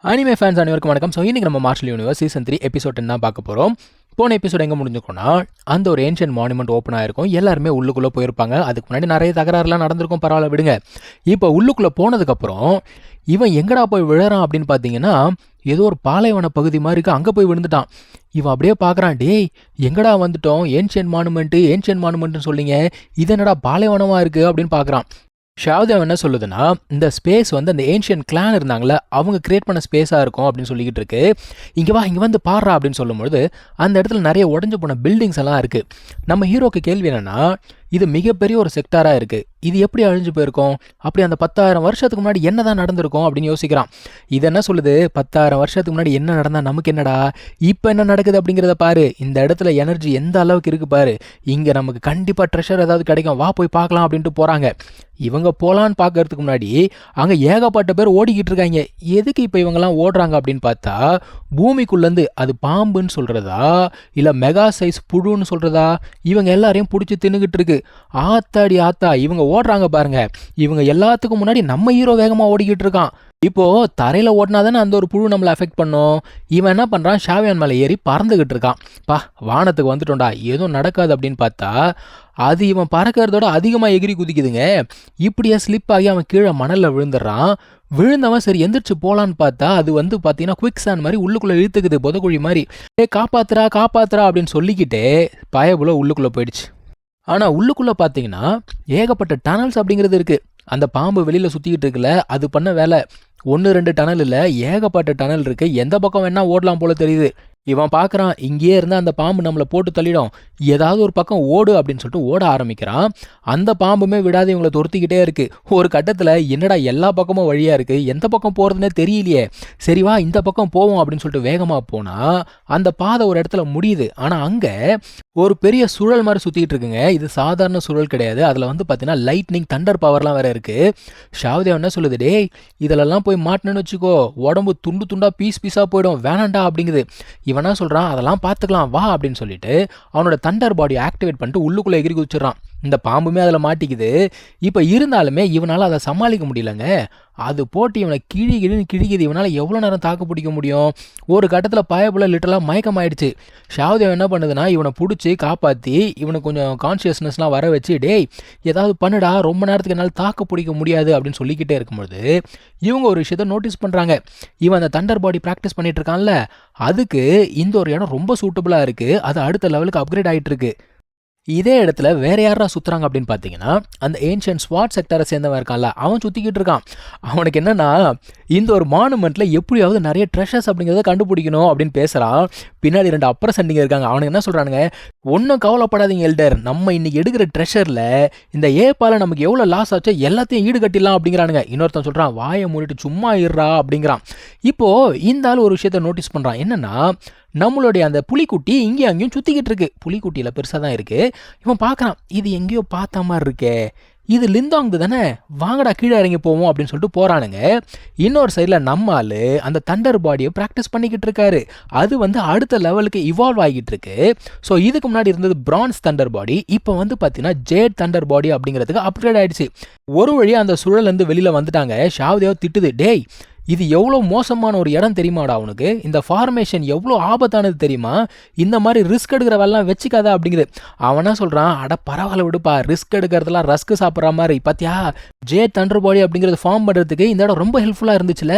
Anime fans அனைவருக்கும் வணக்கம். So இன்றைக்கி நம்ம மார்ஷல் யூனிவர்ஸ் சீசன் 3 எபிசோட் 10 தான் பார்க்க போகிறோம். போன எபிசோட் எங்கே முடிஞ்சிருக்கோம்னா, அந்த ஒரு ஏன்ஷியன்ட் மானுமெண்ட் ஓப்பன் ஆகிருக்கும். எல்லாருமே உள்ளுக்குள்ளே போயிருப்பாங்க. அதுக்கு முன்னாடி நிறைய தகராறுலாம் நடந்திருக்கும், பரவாயில்ல விடுங்க. இப்போ உள்ளுக்குள்ளே போனதுக்கப்புறம் இவன் எங்கடா போய் விழறான் அப்படின்னு பார்த்தீங்கன்னா, ஏதோ ஒரு பாலைவன பகுதி மாதிரி இருக்குது, அங்கே போய் விழுந்துட்டான். இவன் அப்படியே பார்க்குறான், டேய் எங்கடா வந்துட்டோம், ஏன்ஷியன்ட் மானுமெண்ட்டுன்னு சொல்லிங்க, இது என்னடா பாலைவனமாக இருக்குது அப்படின்னு பார்க்குறான். ஷாவ்தேவ் என்ன சொல்லுதுன்னா, இந்த ஸ்பேஸ் வந்து அந்த ஏன்ஷியன் கிளான் இருந்தாங்களே அவங்க கிரியேட் பண்ண ஸ்பேஸாக இருக்கும் அப்படின்னு சொல்லிக்கிட்டு இருக்கு. இங்கே வந்து பாடுறா அப்படின்னு சொல்லும்பொழுது அந்த இடத்துல நிறைய உடஞ்சு போன பில்டிங்ஸ் எல்லாம் இருக்குது. நம்ம ஹீரோக்கு கேள்வி என்னென்னா, இது மிகப்பெரிய ஒரு செக்டாராக இருக்குது, இது எப்படி அழிஞ்சு போயிருக்கும், அப்படி அந்த 10,000 வருஷத்துக்கு முன்னாடி என்ன தான் நடந்திருக்கும் அப்படின்னு யோசிக்கிறான். இது என்ன சொல்லுது, 10,000 வருஷத்துக்கு முன்னாடி என்ன நடந்தால் நமக்கு என்னடா, இப்போ என்ன நடக்குது அப்படிங்கிறத பாரு, இந்த இடத்துல எனர்ஜி எந்த அளவுக்கு இருக்குது பாரு, இங்கே நமக்கு கண்டிப்பாக ட்ரெஷர் ஏதாவது கிடைக்கும், வா போய் பார்க்கலாம் அப்படின்ட்டு போகிறாங்க. இவங்க போகலான்னு பார்க்கறதுக்கு முன்னாடி அங்கே ஏகப்பட்ட பேர் ஓடிக்கிட்டு இருக்காங்க. எதுக்கு இப்போ இவங்கெல்லாம் ஓடுறாங்க அப்படின்னு பார்த்தா, பூமிக்குள்ளேருந்து அது பாம்புன்னு சொல்கிறதா இல்லை மெகா சைஸ் புழுன்னு சொல்கிறதா, இவங்க எல்லாரையும் பிடிச்சி தின்னுக்கிட்டு இருக்கு. ஆத்தாடி ஆத்தா, இவங்க ஓடுறாங்க பாருங்க. இவங்க எல்லாத்துக்கும் முன்னாடி நம்ம ஹீரோ வேகமாக ஓடிக்கிட்டு இருக்கான். இப்போ தரையில் ஓடினா தானே அந்த ஒரு புழு நம்மளை அஃபெக்ட் பண்ணும். இவன் என்ன பண்ணுறான், ஷாவியான் மேலே ஏறி பறந்துக்கிட்டு இருக்கான். வானத்துக்கு வந்துட்டோண்டா, எதுவும் நடக்காது அப்படின்னு பார்த்தா, அது இவன் பறக்கிறதோட அதிகமாக எகிரி குதிக்குதுங்க. இப்படியே ஸ்லிப் ஆகி அவன் கீழே மணலில் விழுந்துடுறான். விழுந்தவன் சரி எந்திரிச்சு போகலான்னு பார்த்தா, அது வந்து பார்த்தீங்கன்னா குவிக் சாண்ட் மாதிரி உள்ளுக்குள்ளே இழுத்துக்குது, புதக்குழி மாதிரி. காப்பாத்துறா அப்படின்னு சொல்லிக்கிட்டே பயபுல உள்ளுக்குள்ளே போயிடுச்சு. ஆனால் உள்ளுக்குள்ளே பார்த்தீங்கன்னா ஏகப்பட்ட டனல்ஸ் அப்படிங்கிறது இருக்குது. அந்த பாம்பு வெளியில் சுற்றிக்கிட்டு இருக்குல்ல, அது பண்ண வேலை 1-2 டனல் இல்லை, ஏகப்பட்ட டனல் இருக்குது. எந்த பக்கம் வேணால் ஓடலாம் போல தெரியுது. இவன் பார்க்குறான், இங்கேயே இருந்தால் அந்த பாம்பு நம்மளை போட்டு தள்ளிடும், ஏதாவது ஒரு பக்கம் ஓடு அப்படின்னு சொல்லிட்டு ஓட ஆரம்பிக்கிறான். அந்த பாம்புமே விடாது இவங்களை துரத்திக்கிட்டே இருக்குது. ஒரு கட்டத்தில் என்னடா எல்லா பக்கமும் வழியாக இருக்குது, எந்த பக்கம் போகிறதுனே தெரியலையே, சரி வா இந்த பக்கம் போவோம் அப்படின்னு சொல்லிட்டு வேகமாக போனால் அந்த பாதை ஒரு இடத்துல முடியுது. ஆனால் அங்கே ஒரு பெரிய சுழல் மாதிரி சுற்றிக்கிட்டு இருக்குங்க. இது சாதாரண சுழல் கிடையாது, அதில் வந்து பார்த்தீங்கன்னா லைட்னிங் தண்டர் பவர்லாம் வேறு இருக்குது. ஷாவ்தேவ் என்ன சொல்லுது, டேய் இதிலெல்லாம் போய் மாட்டினு வச்சுக்கோ, உடம்பு துண்டு துண்டாக பீஸாக போயிடும், வேணாண்டா அப்படிங்குது. இவனா சொல்கிறான், அதெல்லாம் பார்த்துக்கலாம் வா அப்படின்னு சொல்லிட்டு அவனோட தண்டர் பாடியை ஆக்டிவேட் பண்ணிட்டு உள்ளுக்குள்ளே எகிரி குதிச்சிடறான். இந்த பாம்புமே அதில் மாட்டிக்குது. இப்போ இருந்தாலுமே இவனால் அதை சமாளிக்க முடியலங்க. அது போட்டு இவனை கிழிக்குது. இவனால் எவ்வளோ நேரம் தாக்கு பிடிக்க முடியும்? ஒரு கட்டத்தில் பயப்புல லிட்டரலாக மயக்கமாயிடுச்சு. ஷாவ்தேவ் என்ன பண்ணுதுன்னா, இவனை பிடிச்சி காப்பாற்றி இவனுக்கு கொஞ்சம் கான்ஷியஸ்னஸ்லாம் வர வச்சு, டேய் ஏதாவது பண்ணுடா, ரொம்ப நேரத்துக்கு என்னால் தாக்கு பிடிக்க முடியாது அப்படின்னு சொல்லிக்கிட்டே இருக்கும்போது இவங்க ஒரு விஷயத்த நோட்டீஸ் பண்ணுறாங்க. இவன் அந்த தண்டர் பாடி ப்ராக்டிஸ் பண்ணிட்டு இருக்கான்ல, அதுக்கு இந்த ஒரு இடம் ரொம்ப சூட்டபுளாக இருக்குது, அது அடுத்த லெவலுக்கு அப்கிரேட் ஆகிட்டு இருக்கு. இதே இடத்துல வேற யாரா சுற்றுறாங்க அப்படின்னு பார்த்தீங்கன்னா, அந்த ஏன்ஷியன்ட் ஸ்வாட் செக்டரை சேர்ந்தவன் இருக்கான்ல, அவன் சுற்றிக்கிட்டு இருக்கான். அவனுக்கு என்னன்னா, இந்த ஒரு மானுமெண்ட்டில் எப்படியாவது நிறைய ட்ரெஷர்ஸ் அப்படிங்கிறத கண்டுபிடிக்கணும் அப்படின்னு பேசுகிறான். பின்னாடி 2 அப்பர் சண்டிங்க இருக்காங்க. அவனுக்கு என்ன சொல்கிறானுங்க, ஒன்றும் கவலைப்படாதீங்க எல்டர், நம்ம இன்னைக்கு எடுக்கிற ட்ரெஷரில் இந்த ஏப்பால் நமக்கு எவ்வளோ லாஸ் ஆச்சோ எல்லாத்தையும் ஈடு கட்டிடலாம் அப்படிங்கிறானுங்க. இன்னொருத்தன் சொல்கிறான், வாயை மூடிட்டு சும்மா இருறா அப்படிங்கிறான். இப்போது இந்த ஆள் ஒரு விஷயத்த நோட்டீஸ் பண்ணுறான். என்னென்னா, நம்மளுடைய அந்த புலிக்குட்டி இங்கேயும் அங்கேயும் சுற்றிக்கிட்டு இருக்கு. புலிக்குட்டியில் பெருசாக தான் இருக்குது. இவன் பார்க்குறான், இது எங்கேயோ பார்த்த மாதிரி இருக்கே, இது லிந்தாங்கு தானே, வாங்கடா கீழே இறங்கி போவோம் அப்படின்னு சொல்லிட்டு போகிறானுங்க. இன்னொரு சைடில் நம்ம ஆள் அந்த தண்டர் பாடியை ப்ராக்டிஸ் பண்ணிக்கிட்டு இருக்காரு. அது வந்து அடுத்த லெவலுக்கு இவால்வ் ஆகிட்டு இருக்கு. ஸோ இதுக்கு முன்னாடி இருந்தது பிரான்ஸ் தண்டர் பாடி, இப்போ வந்து பார்த்தீங்கன்னா ஜேட் தண்டர் பாடி அப்படிங்கிறதுக்கு அப்கிரேட் ஆகிடுச்சு. ஒரு வழியாக அந்த சுழலேருந்து வெளியில் வந்துட்டாங்க. ஷாவ்தேவ் திட்டுது, டேய் இது எவ்வளோ மோசமான ஒரு இடம் தெரியுமாடா உனக்கு, இந்த ஃபார்மேஷன் எவ்வளோ ஆபத்தானது தெரியுமா, இந்த மாதிரி ரிஸ்க் எடுக்கிறவெல்லாம் வச்சுக்காத அப்படிங்குது. அவனா சொல்கிறான், அட பரவாயில்ல விடுப்பா, ரிஸ்க் எடுக்கிறதுலாம் ரஸ்க்கு சாப்பிட்ற மாதிரி, பார்த்தியா ஜே தண்டர் பாடி அப்படிங்கிறது ஃபார்ம் பண்ணுறதுக்கு இந்த இடம் ரொம்ப ஹெல்ப்ஃபுல்லாக இருந்துச்சுல,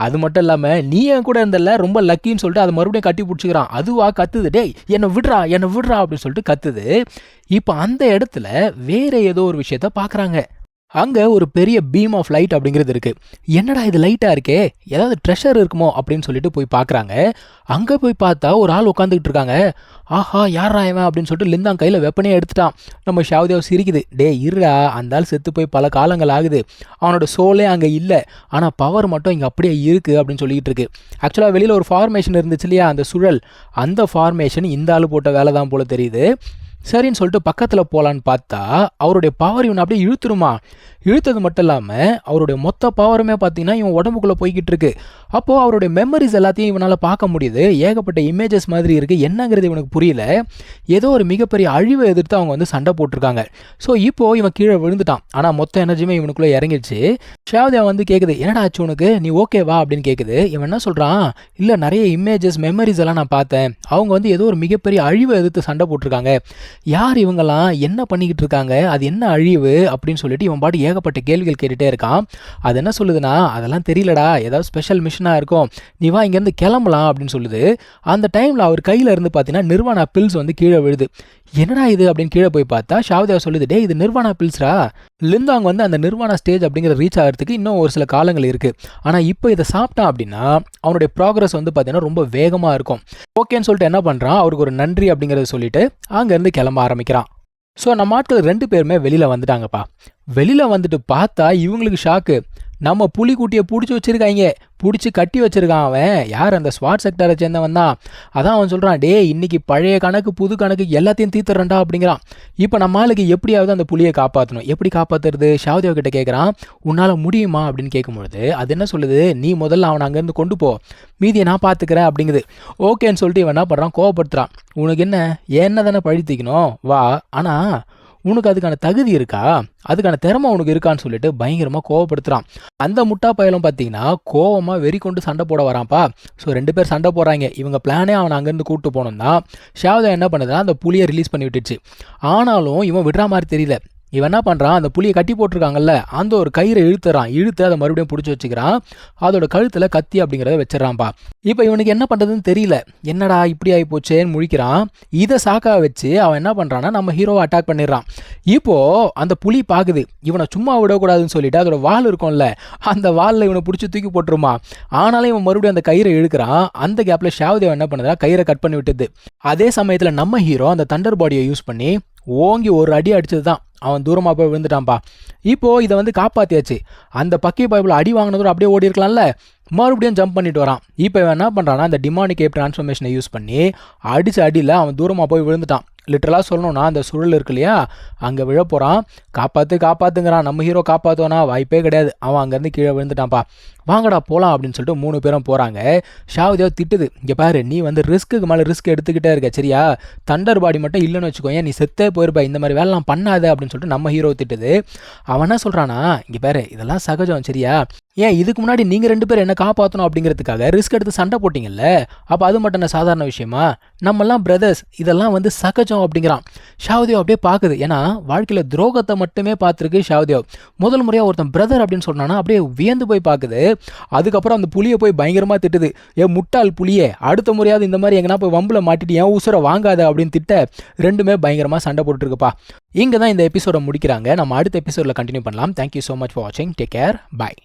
அது மட்டும் இல்லாமல் நீ என் கூட இருந்தல, ரொம்ப லக்கின்னு சொல்லிட்டு அதை மறுபடியும் கட்டி பிடிச்சிக்கிறான். அதுவா கத்துது, டேய் என்னை விடுறா அப்படின்னு சொல்லிட்டு கத்துது. இப்போ அந்த இடத்துல வேற ஏதோ ஒரு விஷயத்த பார்க்குறாங்க. அங்கே ஒரு பெரிய பீம் ஆஃப் லைட் அப்படிங்கிறது இருக்குது. என்னடா இது லைட்டாக இருக்கே, ஏதாவது ட்ரெஷர் இருக்குமோ அப்படின்னு சொல்லிட்டு போய் பார்க்குறாங்க. அங்கே போய் பார்த்தா ஒரு ஆள் உட்காந்துக்கிட்டு இருக்காங்க. ஆஹா யாரா இவன் அப்படின்னு சொல்லிட்டு லிந்தான் கையில் வெப்பனே எடுத்துட்டான். நம்ம ஷாவ்தேவ் சிரிக்குது, டே இருடா, அந்த ஆள் செத்து போய் பல காலங்கள் ஆகுது, அவனோட சோலே அங்கே இல்லை, ஆனால் பவர் மட்டும் இங்கே அப்படியே இருக்குது அப்படின்னு சொல்லிக்கிட்டு இருக்கு. ஆக்சுவலாக வெளியில் ஒரு ஃபார்மேஷன் இருந்துச்சு இல்லையா, அந்த சுழல், அந்த ஃபார்மேஷன் இந்த ஆள் போட்ட வேலை தான் போல தெரியுது. சரின்னு சொல்லிட்டு பக்கத்தில் போகலான்னு பார்த்தா அவருடைய பவர் இவனை அப்படியே இழுத்துருமா. இழுத்தது மட்டும் இல்லாமல் அவருடைய மொத்த பவருமே பார்த்தீங்கன்னா இவன் உடம்புக்குள்ளே போய்கிட்டு இருக்கு. அப்போது அவருடைய மெமரிஸ் எல்லாத்தையும் இவனால் பார்க்க முடியுது. ஏகப்பட்ட இமேஜஸ் மாதிரி இருக்குது. என்னங்கிறது இவனுக்கு புரியல. ஏதோ ஒரு மிகப்பெரிய அழிவை எதிர்த்து அவங்க வந்து சண்டை போட்டிருக்காங்க. ஸோ இப்போது இவன் கீழே விழுந்துட்டான். ஆனால் மொத்த எனர்ஜியுமே இவனுக்குள்ளே இறங்கிடுச்சு. ஷாவ்தேவா வந்து கேட்குது, என்னடா ஆச்சு உனக்கு, நீ ஓகேவா அப்படின்னு கேட்குது. இவன் என்ன சொல்கிறான், இல்லை நிறைய இமேஜஸ் மெமரிஸ் எல்லாம் நான் பார்த்தேன். அவங்க வந்து ஏதோ ஒரு மிகப்பெரிய அழிவை எதிர்த்து சண்டை போட்டிருக்காங்க. யார் இவங்கெல்லாம், என்ன பண்ணிக்கிட்டு இருக்காங்க, அது என்ன அழிவு அப்படின்னு சொல்லிட்டு இவன் பாட்டு ஏகப்பட்ட கேள்விகள் கேட்டுகிட்டே இருக்கான். அது என்ன சொல்லுதுன்னா, அதெல்லாம் தெரியலடா, ஏதாவது ஸ்பெஷல் மிஷனாக இருக்கும், நீ வா இங்கேருந்து கிளம்பலாம் அப்படின்னு சொல்லுது. அந்த டைமில் அவர் கையில் இருந்து பார்த்தீங்கன்னா நிர்வாணா பில்ஸ் வந்து கீழே விழுது. என்னடா இது அப்படின்னு கீழே போய் பார்த்தா ஷாவ்தேவா சொல்லுது, டே இது நிர்வாணா பில்ஸ்ரா. லிந்தாங் வந்து அந்த நிர்வாணா ஸ்டேஜ் அப்படிங்கிற ரீச் ஆகிறதுக்கு இன்னும் ஒரு சில காலங்கள் இருக்குது. ஆனால் இப்போ இதை சாப்பிட்டான் அப்படின்னா அவனுடைய ப்ராக்ரஸ் வந்து பார்த்தீங்கன்னா ரொம்ப வேகமாக இருக்கும். ஓகேன்னு சொல்லிட்டு என்ன பண்ணுறான், அவருக்கு ஒரு நன்றி அப்படிங்கிறத சொல்லிட்டு அங்கேருந்து கிளம்ப ஆரம்பிக்கிறான். ஸோ நம்ம ஆட்கள் 2 பேருமே வெளியில் வந்துட்டாங்கப்பா. வெளியில் வந்துட்டு பார்த்தா இவங்களுக்கு ஷாக்கு. நம்ம புலிக்குட்டியை பிடிச்சி வச்சிருக்காங்க, பிடிச்சி கட்டி வச்சிருக்கான். அவன் யார், அந்த ஸ்வாட் செக்டரை சேர்ந்தவன் தான். அதான் அவன் சொல்கிறான், டே இன்னைக்கு பழைய கணக்கு புது கணக்கு எல்லாத்தையும் தீர்த்துறேன்டா அப்படிங்கிறான். இப்போ நம்ம ஆளுக்கு எப்படியாவது அந்த புலியை காப்பாற்றணும். எப்படி காப்பாற்றுறது, ஷாவ்தேவா கிட்ட கேட்குறான். உன்னால் முடியுமா அப்படின்னு கேட்கும்பொழுது அது என்ன சொல்லுது, நீ முதல்ல அவனை அங்கேருந்து கொண்டு போ, மீதியை நான் பார்த்துக்கிறேன் அப்படிங்குது. ஓகேன்னு சொல்லிட்டு இவன் என்ன பண்ணுறான், கோவப்படுத்துறான். உனக்கு என்ன தானே பழி தீக்கணும் வா, ஆனால் உனக்கு அதுக்கான தகுதி இருக்கா, அதுக்கான திறமை உனக்கு இருக்கான்னு சொல்லிட்டு பயங்கரமாக கோவப்படுத்துகிறான். அந்த முட்டா பயலும் பார்த்தீங்கன்னா கோவமாக வெறி கொண்டு சண்டை போட வரான்ப்பா. ஸோ 2 பேர் சண்டை போடுறாங்க. இவங்க பிளானே அவனை அங்கேருந்து கூப்பிட்டு போனோம் தான். ஷாவ்தேவா என்ன பண்ணுதுன்னா அந்த புலியை ரிலீஸ் பண்ணி விட்டுச்சு. ஆனாலும் இவன் விடுற மாதிரி தெரியல. இவன் என்ன பண்ணுறான், அந்த புலியை கட்டி போட்டிருக்காங்கல்ல அந்த ஒரு கயிறை இழுத்து அதை மறுபடியும் பிடிச்சி வச்சுக்கிறான். அதோட கழுத்தில் கத்தி அப்படிங்கிறத வச்சிடறான்ப்பா. இப்போ இவனுக்கு என்ன பண்ணுறதுன்னு தெரியல. என்னடா இப்படி ஆகி போச்சேன்னு முழிக்கிறான். இதை சாக்காக வச்சு அவன் என்ன பண்ணுறான்னா நம்ம ஹீரோவை அட்டாக் பண்ணிடுறான். இப்போது அந்த புலி பார்க்குது, இவனை சும்மா விடக்கூடாதுன்னு சொல்லிட்டு அதோட வால் இருக்கும்ல அந்த வாலில் இவனை பிடிச்சி தூக்கி போட்டுருமா. ஆனாலும் இவன் மறுபடியும் அந்த கயிறை இழுக்கிறான். அந்த கேப்பில் ஷாவ்தேவா என்ன பண்ணுறா, கயிறை கட் பண்ணி விட்டுது. அதே சமயத்தில் நம்ம ஹீரோ அந்த தண்டர் பாடியை யூஸ் பண்ணி ஓங்கி ஒரு அடி அடிச்சது தான் அவன் தூரமாக போய் விழுந்துட்டான்ப்பா. இப்போது இதை வந்து காப்பாற்றியாச்சு. அந்த பக்கி பைப்பில் அடி வாங்கினதோட அப்படியே ஓடி இருக்கலாம்ல, மறுபடியும் ஜம்ப் பண்ணிட்டு வரான். இப்போ இவன் என்ன பண்ணுறான்னா அந்த டிமானிக் ஏப் டிரான்ஸ்ஃபர்மேஷனை யூஸ் பண்ணி அடித்த அடியில் அவன் தூரமாக போய் விழுந்துட்டான். லிட்டரலாக சொல்லணும்னா அந்த சுழல் இருக்கு இல்லையா, அங்கே விழ போகிறான். காப்பாற்றுங்கிறான். நம்ம ஹீரோ காப்பாற்றுவானா, வாய்ப்பே கிடையாது. அவன் அங்கேருந்து கீழே விழுந்துட்டான்ப்பா. வாங்கடா போகலாம் அப்படின்னு சொல்லிட்டு 3 பேரும் போகிறாங்க. ஷாவ்தேவா திட்டுது, இங்கே பாரு நீ வந்து ரிஸ்க்கு மேலே ரிஸ்க் எடுத்துக்கிட்டே இருக்க சரியா, தண்டர் பாடி மட்டும் இல்லைன்னு வச்சுக்கோங்க, நீ செத்தே போயிருப்பா, இந்த மாதிரி வேலைலாம் பண்ணாத அப்படின்னு சொல்லிட்டு நம்ம ஹீரோ திட்டுது. அவன் என்ன சொல்கிறானா, இங்கே பாரு இதெல்லாம் சகஜம் சரியா, ஏன் இதுக்கு முன்னாடி நீங்கள் 2 பேர் என்ன காப்பாற்றணும் அப்படிங்கிறதுக்காக ரிஸ்க் எடுத்து சண்டை போட்டிங்கல்ல, அப்போ அது மட்டும் என்ன சாதாரண விஷயமா, நம்மெல்லாம் பிரதர்ஸ், இதெல்லாம் வந்து சகஜம் அப்படிங்கிறான். ஷாவ்தேவா அப்படியே பார்க்குது. ஏன்னா வாழ்க்கையில் துரோகத்தை மட்டுமே பார்த்துருக்கு ஷாவ்தேவா. முதல் முறையாக ஒருத்தன் பிரதர் அப்படின்னு சொன்னான்னா அப்படியே வியந்து போய் பார்க்குது. அதுக்கப்புறம் அந்த புலியை போய் பயங்கரமாக திட்டுது, முட்டாள் புலியே, அடுத்த முறையாவது இந்த மாதிரி எங்கன்னா போய் வம்பில் மாட்டிட்டு ஏன் உசுரை வாங்காத அப்படின்னு திட்ட 2மே பயங்கரமாக சண்டை போட்டுருக்குப்பா. இங்கே தான் இந்த எபிசோட முடிக்கிறாங்க. நம்ம அடுத்த எபிசோடில் கண்டினியூ பண்ணலாம். தேங்க்யூ ஸோ மச் ஃபார் வாட்சிங். Take care. பாய்.